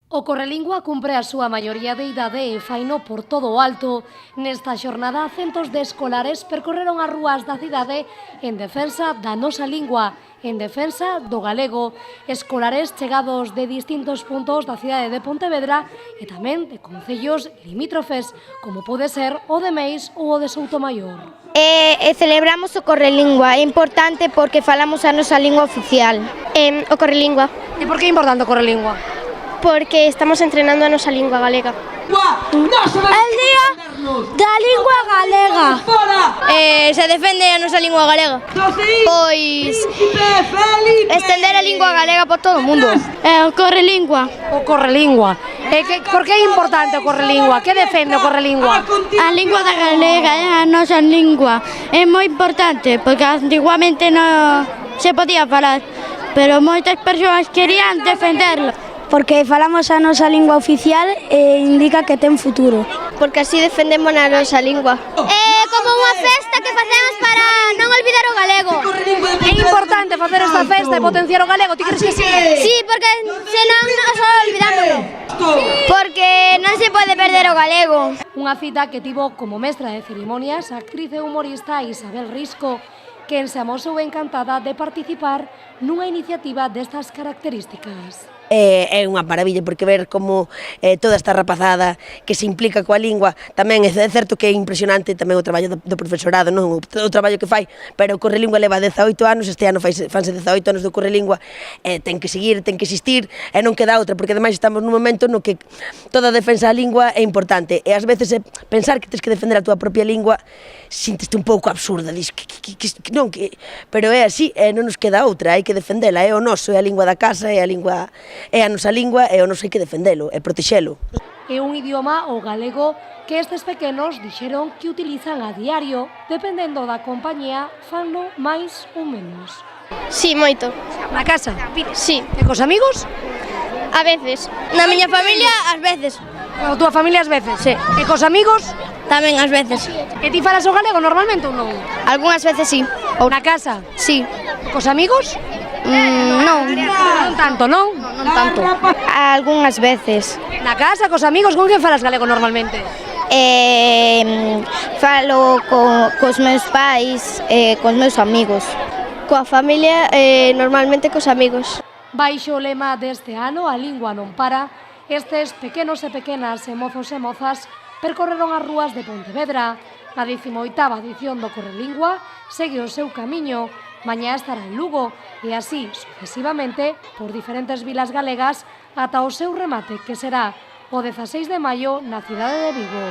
O Correlingua cumpre a súa maioría de idade e faino por todo o alto. Nesta xornada, centos de escolares percorreron as rúas da cidade en defensa da nosa lingua, en defensa do galego. Escolares chegados de distintos puntos da cidade de Pontevedra e tamén de concellos limítrofes, como pode ser o de Meis ou o de Soutomaior. Celebramos o Correlingua, é importante porque falamos a nosa lingua oficial. O Correlingua. E por que é importante o Correlingua? Porque estamos entrenando a nosa lingua galega. El día da lingua galega. Se defende a nosa lingua galega. Pois estender a lingua galega por todo o mundo. O Correlingua. O Correlingua. Por que é importante o Correlingua? Que defende o Correlingua? A lingua da galega é a nosa lingua. É moi importante porque antiguamente non se podía falar, pero moitas persoas querían defenderlo. Porque falamos a nosa lingua oficial e indica que ten futuro. Porque así defendemos a nosa lingua. É como unha festa que facemos para non olvidar o galego. É importante facer esta festa e potenciar o galego, ti crees que sí? Sí, porque senón nos olvidámoslo. Porque non se pode perder o galego. Unha cita que tivo como mestra de cerimonias a actriz e humorista Isabel Risco, quen se amosou encantada de participar nunha iniciativa destas características. É unha maravilla porque ver como toda esta rapazada que se implica coa lingua tamén é certo que é impresionante tamén o traballo do profesorado, non o traballo que fai, pero o Correlingua leva 18 anos, este ano fanse 18 anos do Correlingua, ten que seguir, ten que existir e non queda outra, porque ademais estamos nun momento no que toda a defensa da lingua é importante e ás veces pensar que tens que defender a túa propia lingua sinteste un pouco absurda, dis pero é así, non nos queda outra, hai que defendela, é o noso, é a lingua da casa, é a nosa lingua e o noso hai que defendelo e protexelo. É un idioma, o galego, que estes pequenos dixeron que utilizan a diario, dependendo da compañía, fanlo máis ou menos. Sí, moito. Na casa? Sí. E cos amigos? A veces. Na miña familia, ás veces. A túa familia ás veces? Sí. E cos amigos? Tamén ás veces. E ti falas o galego normalmente ou non? Algúnas veces sí. Ou na casa? Sí. Cos amigos? Non. Non tanto, non? Non tanto. Algúnas veces. Na casa, cos amigos, con quen falas galego normalmente? Falo cos meus pais e cos meus amigos. Coa familia, normalmente cos amigos. Baixo o lema deste ano, a lingua non para, estes pequenos e pequenas e mozos e mozas percorreron as rúas de Pontevedra. A 18ª edición do Correlingua segue o seu camiño. Mañá estará en Lugo e así, sucesivamente, por diferentes vilas galegas ata o seu remate, que será o 16 de maio na cidade de Vigo.